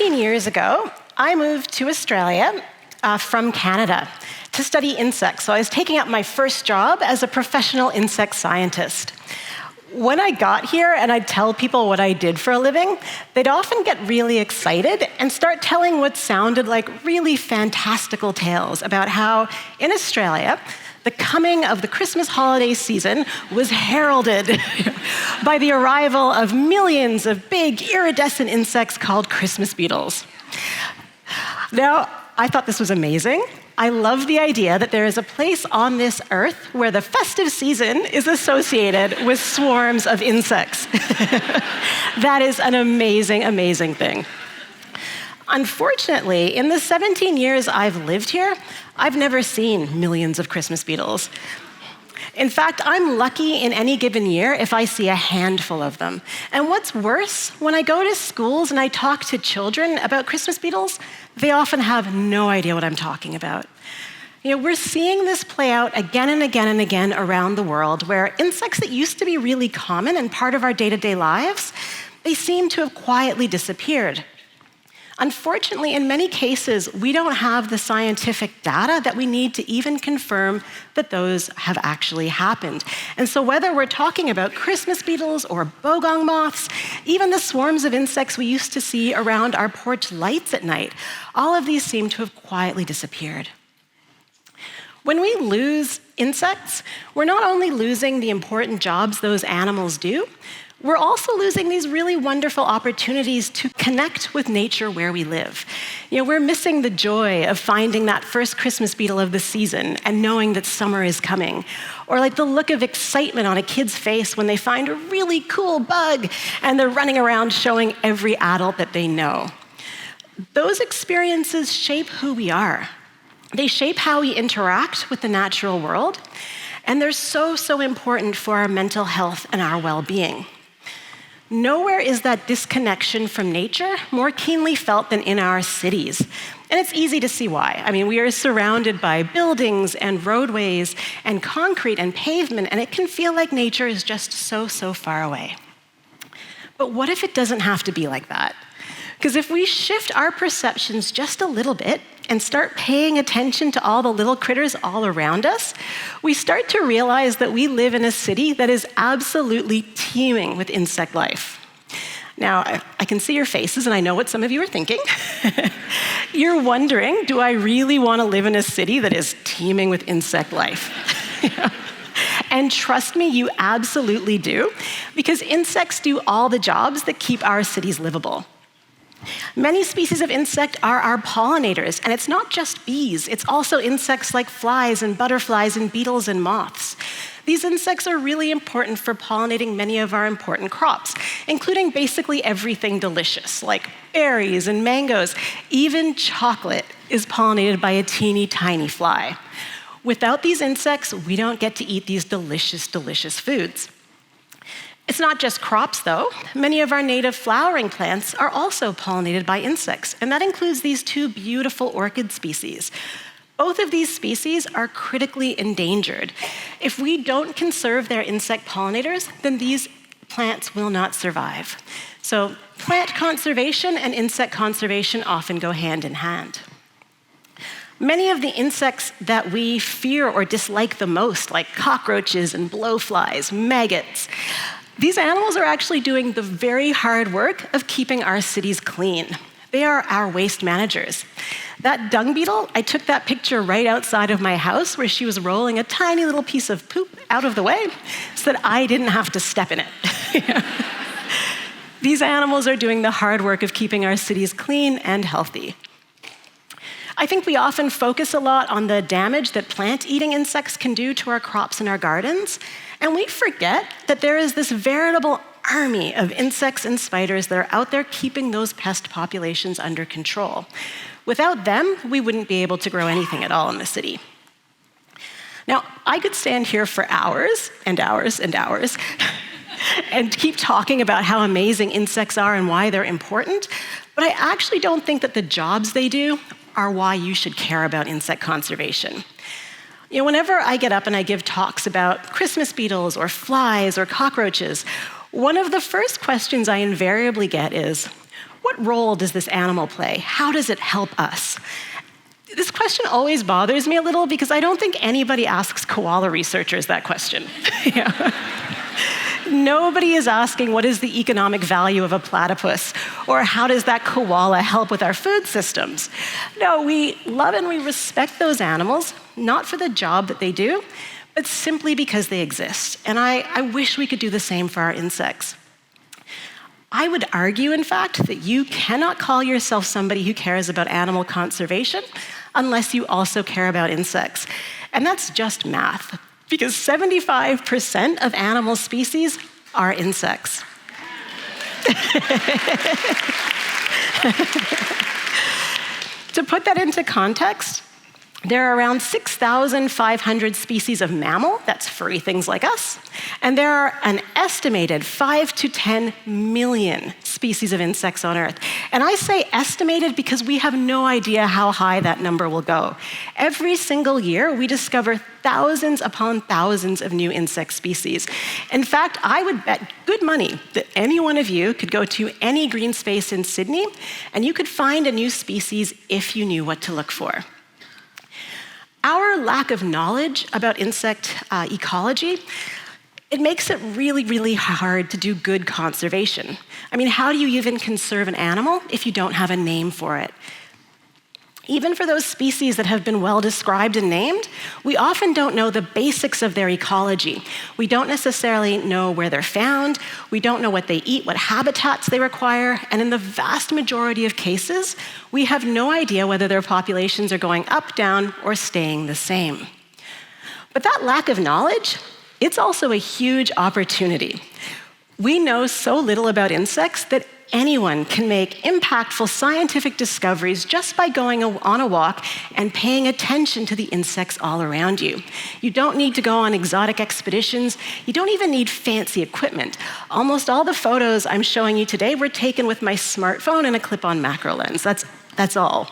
Years ago, I moved to Australia from Canada to study insects. So I was taking up my first job as a professional insect scientist. When I got here and I'd tell people what I did for a living, they'd often get really excited and start telling what sounded like really fantastical tales about how, in Australia, the coming of the Christmas holiday season was heralded by the arrival of millions of big iridescent insects called Christmas beetles. Now, I thought this was amazing. I love the idea that there is a place on this earth where the festive season is associated with swarms of insects. That is an amazing, amazing thing. Unfortunately, in the 17 years I've lived here, I've never seen millions of Christmas beetles. In fact, I'm lucky in any given year if I see a handful of them. And what's worse, when I go to schools and I talk to children about Christmas beetles, they often have no idea what I'm talking about. We're seeing this play out again and again and again around the world, where insects that used to be really common and part of our day-to-day lives, they seem to have quietly disappeared. Unfortunately, in many cases, we don't have the scientific data that we need to even confirm that those have actually happened. And so whether we're talking about Christmas beetles or bogong moths, even the swarms of insects we used to see around our porch lights at night, all of these seem to have quietly disappeared. When we lose insects, we're not only losing the important jobs those animals do, we're also losing these really wonderful opportunities to connect with nature where we live. We're missing the joy of finding that first Christmas beetle of the season and knowing that summer is coming. Or like the look of excitement on a kid's face when they find a really cool bug and they're running around showing every adult that they know. Those experiences shape who we are. They shape how we interact with the natural world, and they're so, so important for our mental health and our well-being. Nowhere is that disconnection from nature more keenly felt than in our cities. And it's easy to see why. We are surrounded by buildings and roadways and concrete and pavement, and it can feel like nature is just so, so far away. But what if it doesn't have to be like that? Because if we shift our perceptions just a little bit and start paying attention to all the little critters all around us, we start to realize that we live in a city that is absolutely teeming with insect life. Now, I can see your faces, and I know what some of you are thinking. You're wondering, do I really want to live in a city that is teeming with insect life? And trust me, you absolutely do, because insects do all the jobs that keep our cities livable. Many species of insect are our pollinators, and it's not just bees, it's also insects like flies and butterflies and beetles and moths. These insects are really important for pollinating many of our important crops, including basically everything delicious, like berries and mangoes. Even chocolate is pollinated by a teeny tiny fly. Without these insects, we don't get to eat these delicious, delicious foods. It's not just crops, though. Many of our native flowering plants are also pollinated by insects, and that includes these two beautiful orchid species. Both of these species are critically endangered. If we don't conserve their insect pollinators, then these plants will not survive. So plant conservation and insect conservation often go hand in hand. Many of the insects that we fear or dislike the most, like cockroaches and blowflies, maggots, these animals are actually doing the very hard work of keeping our cities clean. They are our waste managers. That dung beetle, I took that picture right outside of my house where she was rolling a tiny little piece of poop out of the way so that I didn't have to step in it. These animals are doing the hard work of keeping our cities clean and healthy. I think we often focus a lot on the damage that plant-eating insects can do to our crops and our gardens, and we forget that there is this veritable army of insects and spiders that are out there keeping those pest populations under control. Without them, we wouldn't be able to grow anything at all in the city. Now, I could stand here for hours and hours and hours and keep talking about how amazing insects are and why they're important, but I actually don't think that the jobs they do are why you should care about insect conservation. You know, whenever I get up and I give talks about Christmas beetles or flies or cockroaches, one of the first questions I invariably get is, what role does this animal play? How does it help us? This question always bothers me a little because I don't think anybody asks koala researchers that question. Yeah. Nobody is asking what is the economic value of a platypus or how does that koala help with our food systems. No, we love and we respect those animals, not for the job that they do, but simply because they exist. And I wish we could do the same for our insects. I would argue, in fact, that you cannot call yourself somebody who cares about animal conservation unless you also care about insects. And that's just math, because 75% of animal species are insects. To put that into context, there are around 6,500 species of mammal, that's furry things like us, and there are an estimated 5 to 10 million species of insects on Earth. And I say estimated because we have no idea how high that number will go. Every single year, we discover thousands upon thousands of new insect species. In fact, I would bet good money that any one of you could go to any green space in Sydney, and you could find a new species if you knew what to look for. Our lack of knowledge about insect ecology, it makes it really, really hard to do good conservation. I mean, how do you even conserve an animal if you don't have a name for it? Even for those species that have been well described and named, we often don't know the basics of their ecology. We don't necessarily know where they're found, we don't know what they eat, what habitats they require, and in the vast majority of cases, we have no idea whether their populations are going up, down, or staying the same. But that lack of knowledge, it's also a huge opportunity. We know so little about insects that anyone can make impactful scientific discoveries just by going on a walk and paying attention to the insects all around you. You don't need to go on exotic expeditions. You don't even need fancy equipment. Almost all the photos I'm showing you today were taken with my smartphone and a clip-on macro lens. That's all.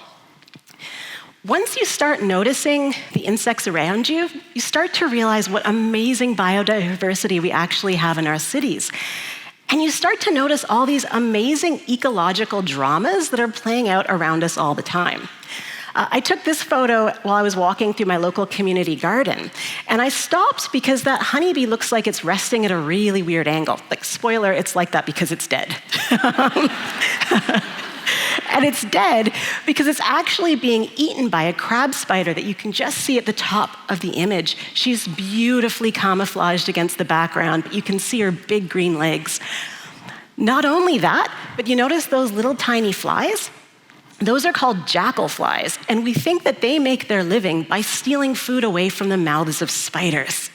Once you start noticing the insects around you, you start to realize what amazing biodiversity we actually have in our cities. And you start to notice all these amazing ecological dramas that are playing out around us all the time. I took this photo while I was walking through my local community garden, and I stopped because that honeybee looks like it's resting at a really weird angle. Like, spoiler, it's like that because it's dead. And it's dead because it's actually being eaten by a crab spider that you can just see at the top of the image. She's beautifully camouflaged against the background, but you can see her big green legs. Not only that, but you notice those little tiny flies? Those are called jackal flies, and we think that they make their living by stealing food away from the mouths of spiders.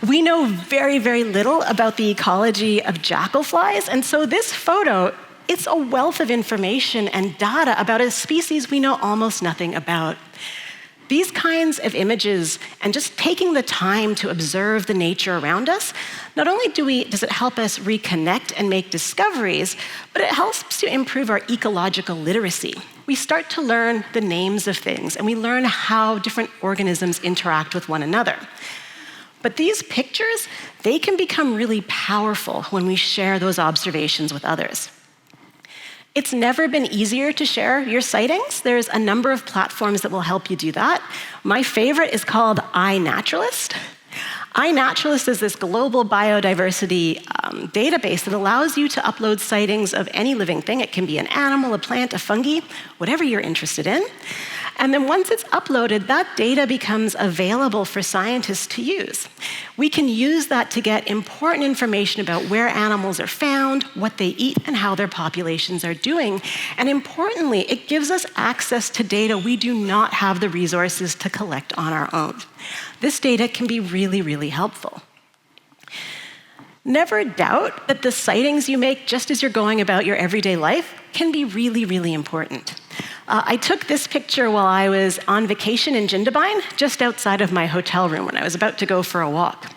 We know very, very little about the ecology of jackal flies, and so this photo, it's a wealth of information and data about a species we know almost nothing about. These kinds of images and just taking the time to observe the nature around us, not only does it help us reconnect and make discoveries, but it helps to improve our ecological literacy. We start to learn the names of things and we learn how different organisms interact with one another. But these pictures, they can become really powerful when we share those observations with others. It's never been easier to share your sightings. There's a number of platforms that will help you do that. My favorite is called iNaturalist. iNaturalist is this global biodiversity database that allows you to upload sightings of any living thing. It can be an animal, a plant, a fungi, whatever you're interested in. And then once it's uploaded, that data becomes available for scientists to use. We can use that to get important information about where animals are found, what they eat, and how their populations are doing. And importantly, it gives us access to data we do not have the resources to collect on our own. This data can be really, really helpful. Never doubt that the sightings you make just as you're going about your everyday life can be really, really important. I took this picture while I was on vacation in Jindabyne, just outside of my hotel room when I was about to go for a walk.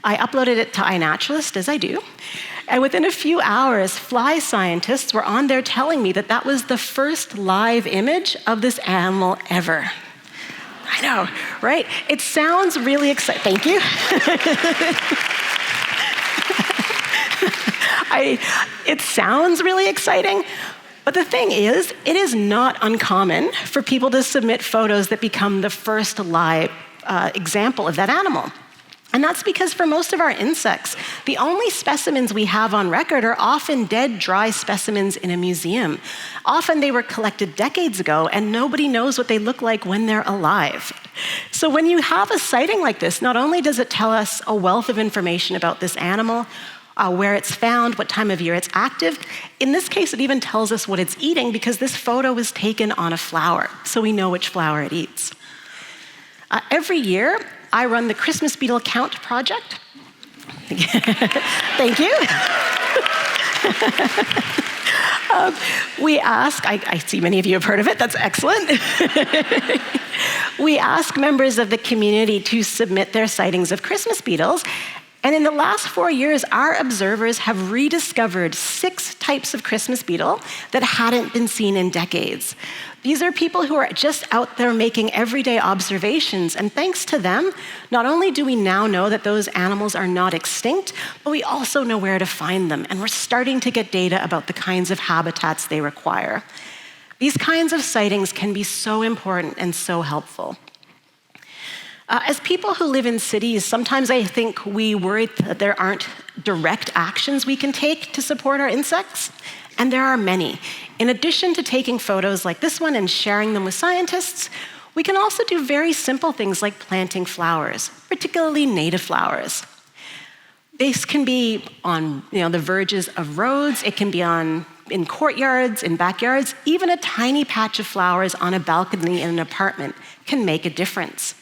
I uploaded it to iNaturalist, as I do, and within a few hours, fly scientists were on there telling me that that was the first live image of this animal ever. I know, right? It sounds really exciting. Thank you. It sounds really exciting, but the thing is, it is not uncommon for people to submit photos that become the first live example of that animal. And that's because for most of our insects, the only specimens we have on record are often dead, dry specimens in a museum. Often they were collected decades ago, and nobody knows what they look like when they're alive. So when you have a sighting like this, not only does it tell us a wealth of information about this animal, where it's found, what time of year it's active. In this case, it even tells us what it's eating because this photo was taken on a flower, so we know which flower it eats. Every year, I run the Christmas Beetle Count project. Thank you. We ask, I see many of you have heard of it, that's excellent. We ask members of the community to submit their sightings of Christmas beetles. And in the last 4 years, our observers have rediscovered 6 types of Christmas beetle that hadn't been seen in decades. These are people who are just out there making everyday observations, and thanks to them, not only do we now know that those animals are not extinct, but we also know where to find them, and we're starting to get data about the kinds of habitats they require. These kinds of sightings can be so important and so helpful. As people who live in cities, sometimes I think we worry that there aren't direct actions we can take to support our insects, and there are many. In addition to taking photos like this one and sharing them with scientists, we can also do very simple things like planting flowers, particularly native flowers. This can be on the verges of roads, it can be in courtyards, in backyards, even a tiny patch of flowers on a balcony in an apartment can make a difference.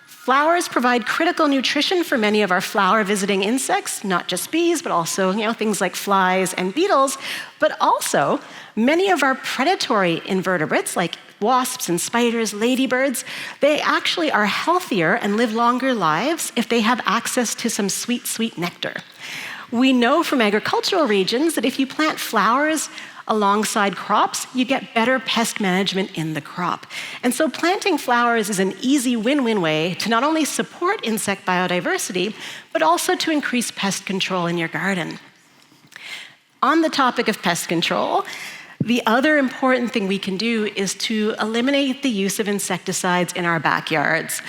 Flowers provide critical nutrition for many of our flower-visiting insects, not just bees, but also things like flies and beetles, but also many of our predatory invertebrates, like wasps and spiders, ladybirds, they actually are healthier and live longer lives if they have access to some sweet, sweet nectar. We know from agricultural regions that if you plant flowers alongside crops, you get better pest management in the crop. And so planting flowers is an easy win-win way to not only support insect biodiversity, but also to increase pest control in your garden. On the topic of pest control, the other important thing we can do is to eliminate the use of insecticides in our backyards.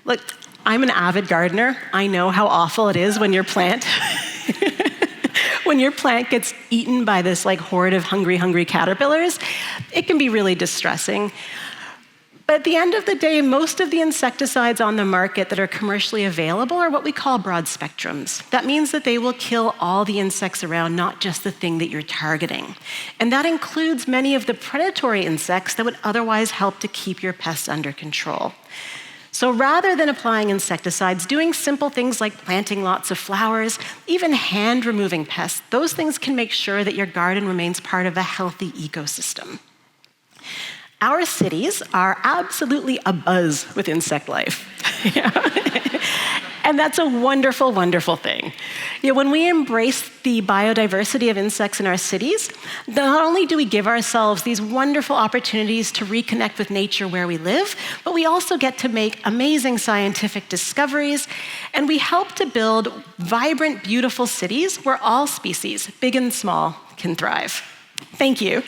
Look, I'm an avid gardener. I know how awful it is when your plant gets eaten by this horde of hungry caterpillars. It can be really distressing. But at the end of the day, most of the insecticides on the market that are commercially available are what we call broad spectrums. That means that they will kill all the insects around, not just the thing that you're targeting. And that includes many of the predatory insects that would otherwise help to keep your pests under control. So rather than applying insecticides, doing simple things like planting lots of flowers, even hand removing pests, those things can make sure that your garden remains part of a healthy ecosystem. Our cities are absolutely abuzz with insect life. And that's a wonderful, wonderful thing. When we embrace the biodiversity of insects in our cities, not only do we give ourselves these wonderful opportunities to reconnect with nature where we live, but we also get to make amazing scientific discoveries, and we help to build vibrant, beautiful cities where all species, big and small, can thrive. Thank you.